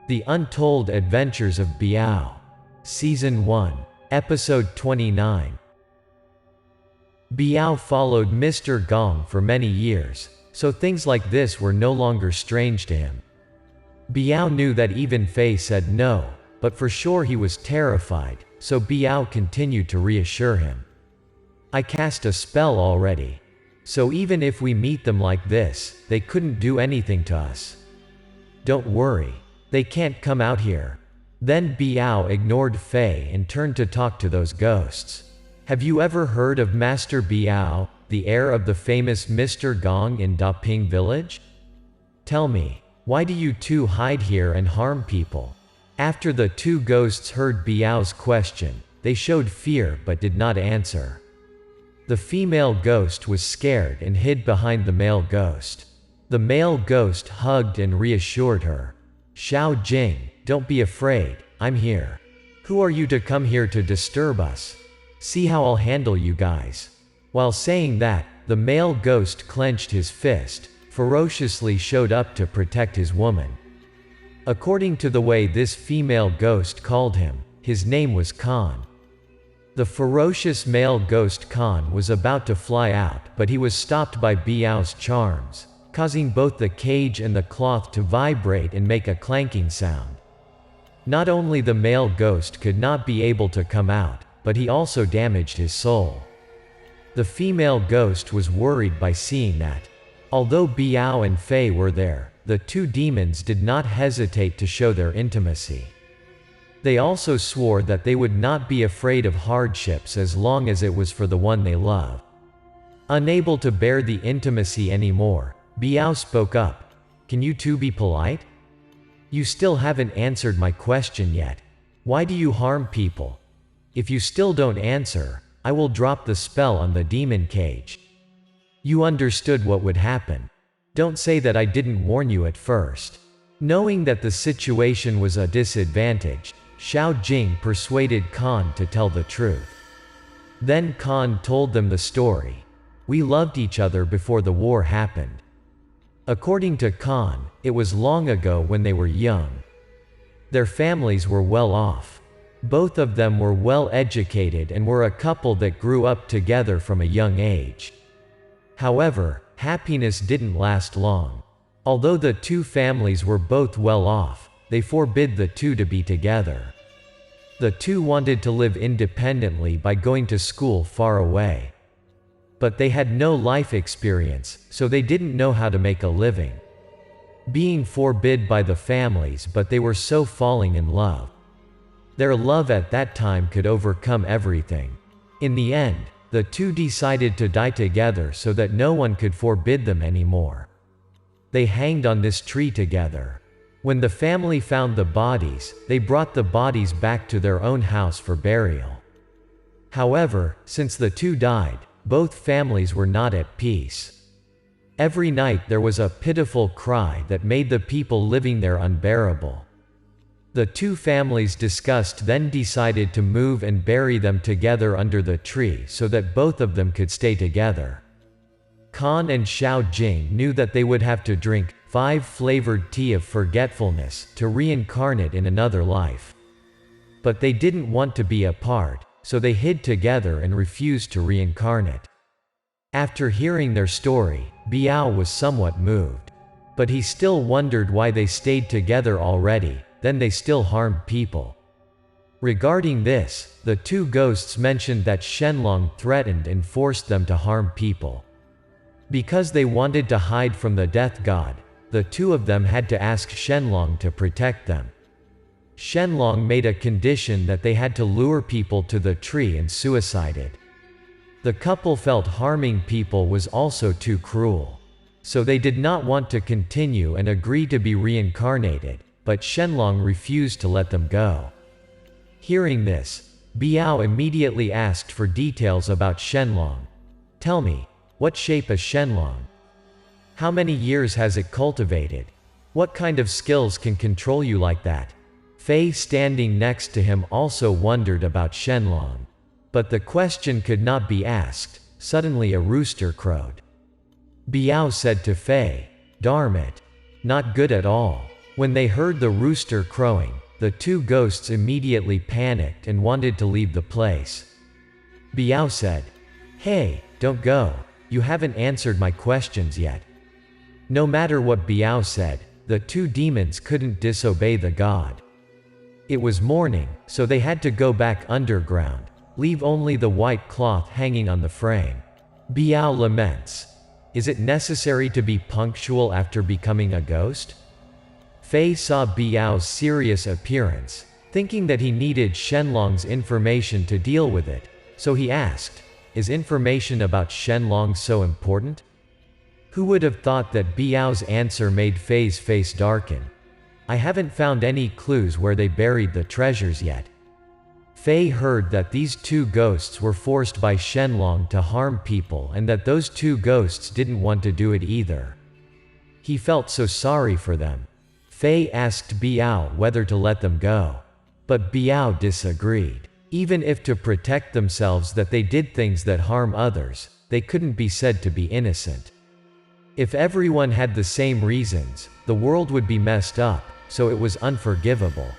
The Untold Adventures of Biao. Season 1. Episode 29. Biao followed Mr. Gong for many years, so things like this were no longer strange to him. Biao knew that even Fei said no, but for sure he was terrified, so Biao continued to reassure him. I cast a spell already. So even if we meet them like this, they couldn't do anything to us. Don't worry. They can't come out here. Then Biao ignored Fei and turned to talk to those ghosts. Have you ever heard of Master Biao, the heir of the famous Mr. Gong in Daping village? Tell me, why do you two hide here and harm people? After the two ghosts heard Biao's question, they showed fear but did not answer. The female ghost was scared and hid behind the male ghost. The male ghost hugged and reassured her. Xiao Jing, don't be afraid, I'm here. Who are you to come here to disturb us? See how I'll handle you guys. While saying that, the male ghost clenched his fist, ferociously showed up to protect his woman. According to the way this female ghost called him, his name was Khan. The ferocious male ghost Khan was about to fly out, but he was stopped by Biao's charms, causing both the cage and the cloth to vibrate and make a clanking sound. Not only the male ghost could not be able to come out, but he also damaged his soul. The female ghost was worried by seeing that. Although Biao and Fei were there, the two demons did not hesitate to show their intimacy. They also swore that they would not be afraid of hardships as long as it was for the one they love. Unable to bear the intimacy anymore, Biao spoke up. Can you two be polite? You still haven't answered my question yet. Why do you harm people? If you still don't answer, I will drop the spell on the demon cage. You understood what would happen. Don't say that I didn't warn you at first. Knowing that the situation was a disadvantage, Xiao Jing persuaded Khan to tell the truth. Then Khan told them the story. We loved each other before the war happened. According to Khan, it was long ago when they were young. Their families were well off. Both of them were well educated and were a couple that grew up together from a young age. However, happiness didn't last long. Although the two families were both well off, they forbid the two to be together. The two wanted to live independently by going to school far away. But they had no life experience, so they didn't know how to make a living. Being forbid by the families, but they were so falling in love. Their love at that time could overcome everything. In the end, the two decided to die together so that no one could forbid them anymore. They hanged on this tree together. When the family found the bodies, they brought the bodies back to their own house for burial. However, since the two died, both families were not at peace. Every night there was a pitiful cry that made the people living there unbearable. The two families discussed, then decided to move and bury them together under the tree so that both of them could stay together. Khan and Xiao Jing knew that they would have to drink 5-flavored tea of forgetfulness to reincarnate in another life. But they didn't want to be apart, so they hid together and refused to reincarnate. After hearing their story, Biao was somewhat moved. But he still wondered why they stayed together already, then they still harmed people. Regarding this, the two ghosts mentioned that Shenlong threatened and forced them to harm people. Because they wanted to hide from the death god, the two of them had to ask Shenlong to protect them. Shenlong made a condition that they had to lure people to the tree and suicided. The couple felt harming people was also too cruel. So they did not want to continue and agreed to be reincarnated, but Shenlong refused to let them go. Hearing this, Biao immediately asked for details about Shenlong. Tell me, what shape is Shenlong? How many years has it cultivated? What kind of skills can control you like that? Fei standing next to him also wondered about Shenlong. But the question could not be asked. Suddenly a rooster crowed. Biao said to Fei, "Darn it. Not good at all. When they heard the rooster crowing, the two ghosts immediately panicked and wanted to leave the place. Biao said, "Hey, don't go. You haven't answered my questions yet." No matter what Biao said, the two demons couldn't disobey the god. It was morning, so they had to go back underground, leave only the white cloth hanging on the frame. Biao laments, "Is it necessary to be punctual after becoming a ghost?" Fei saw Biao's serious appearance, thinking that he needed Shenlong's information to deal with it, so he asked, "Is information about Shenlong so important?" Who would have thought that Biao's answer made Fei's face darken? "I haven't found any clues where they buried the treasures yet." Fei heard that these two ghosts were forced by Shenlong to harm people and that those two ghosts didn't want to do it either. He felt so sorry for them. Fei asked Biao whether to let them go. But Biao disagreed. Even if to protect themselves that they did things that harm others, they couldn't be said to be innocent. If everyone had the same reasons, the world would be messed up, so it was unforgivable.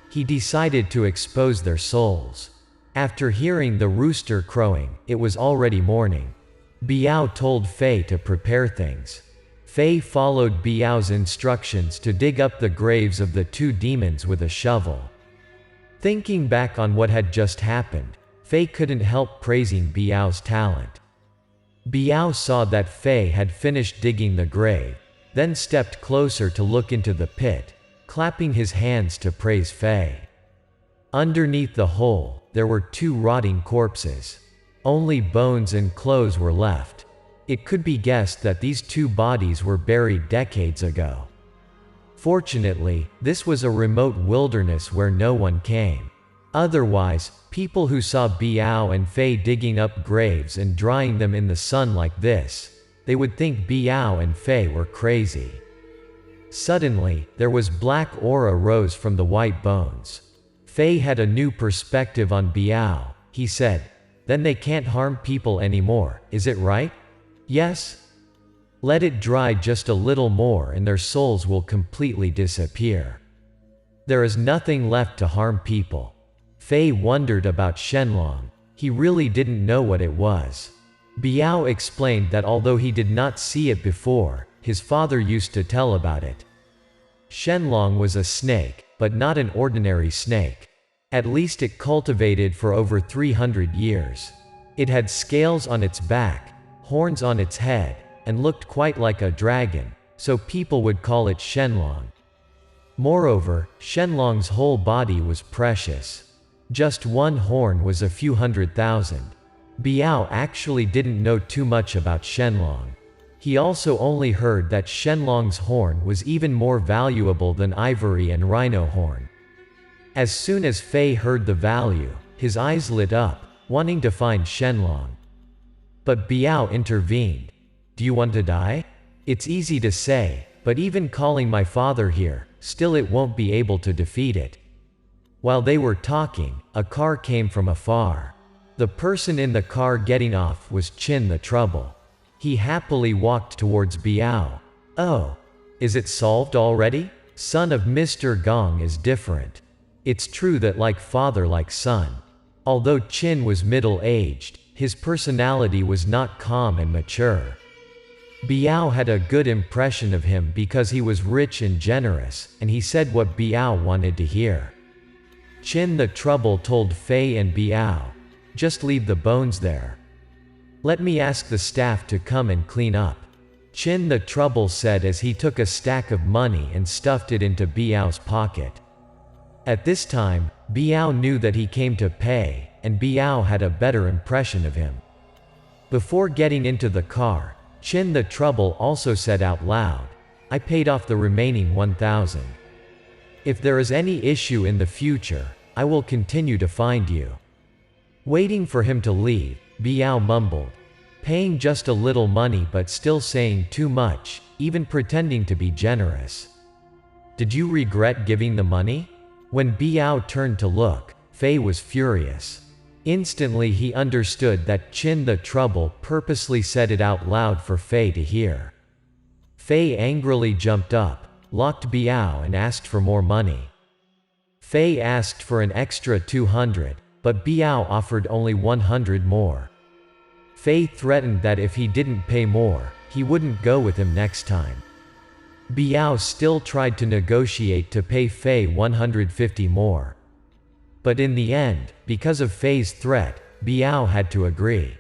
He decided to expose their souls. After hearing the rooster crowing, it was already morning. Biao told Fei to prepare things. Fei followed Biao's instructions to dig up the graves of the two demons with a shovel. Thinking back on what had just happened, Fei couldn't help praising Biao's talent. Biao saw that Fei had finished digging the grave, then stepped closer to look into the pit, clapping his hands to praise Fei. Underneath the hole, there were two rotting corpses. Only bones and clothes were left. It could be guessed that these two bodies were buried decades ago. Fortunately, this was a remote wilderness where no one came. Otherwise, people who saw Biao and Fei digging up graves and drying them in the sun like this, they would think Biao and Fei were crazy. Suddenly, there was black aura rose from the white bones. Fei had a new perspective on Biao. He said, "Then they can't harm people anymore, is it right?" "Yes. Let it dry just a little more and their souls will completely disappear. There is nothing left to harm people." Fei wondered about Shenlong. He really didn't know what it was. Biao explained that although he did not see it before, his father used to tell about it. Shenlong was a snake, but not an ordinary snake. At least it cultivated for over 300 years. It had scales on its back, horns on its head, and looked quite like a dragon, so people would call it Shenlong. Moreover, Shenlong's whole body was precious. Just one horn was a few 100,000. Biao actually didn't know too much about Shenlong. He also only heard that Shenlong's horn was even more valuable than ivory and rhino horn. As soon as Fei heard the value, his eyes lit up, wanting to find Shenlong. But Biao intervened. "Do you want to die? It's easy to say, but even calling my father here, still it won't be able to defeat it." While they were talking, a car came from afar. The person in the car getting off was Chin the Trouble. He happily walked towards Biao. "Oh, is it solved already? Son of Mr. Gong is different. It's true that like father like son." Although Chin was middle-aged, his personality was not calm and mature. Biao had a good impression of him because he was rich and generous, and he said what Biao wanted to hear. Chin the Trouble told Fei and Biao, "Just leave the bones there. Let me ask the staff to come and clean up." Chin the Trouble said as he took a stack of money and stuffed it into Biao's pocket. At this time, Biao knew that he came to pay, and Biao had a better impression of him. Before getting into the car, Chin the Trouble also said out loud, "I paid off the remaining 1,000. If there is any issue in the future, I will continue to find you." Waiting for him to leave, Biao mumbled, paying just a little money but still saying too much, even pretending to be generous. "Did you regret giving the money?" When Biao turned to look, Fei was furious. Instantly he understood that Chin the Trouble purposely said it out loud for Fei to hear. Fei angrily jumped up. locked Biao and asked for more money. Fei asked for an extra 200, but Biao offered only 100 more. Fei threatened that if he didn't pay more, he wouldn't go with him next time. Biao still tried to negotiate to pay Fei 150 more. But in the end, because of Fei's threat, Biao had to agree.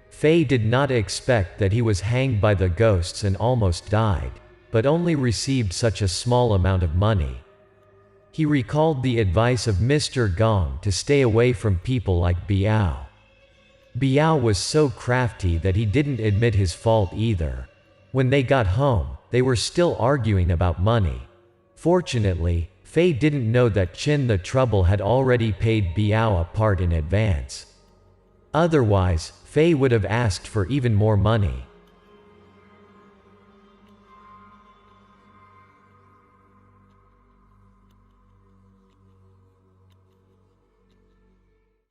Fei did not expect that he was hanged by the ghosts and almost died, but only received such a small amount of money. He recalled the advice of Mr. Gong to stay away from people like Biao. Biao was so crafty that he didn't admit his fault either. When they got home, they were still arguing about money. Fortunately, Fei didn't know that Chin the Trouble had already paid Biao a part in advance. Otherwise, Fei would have asked for even more money.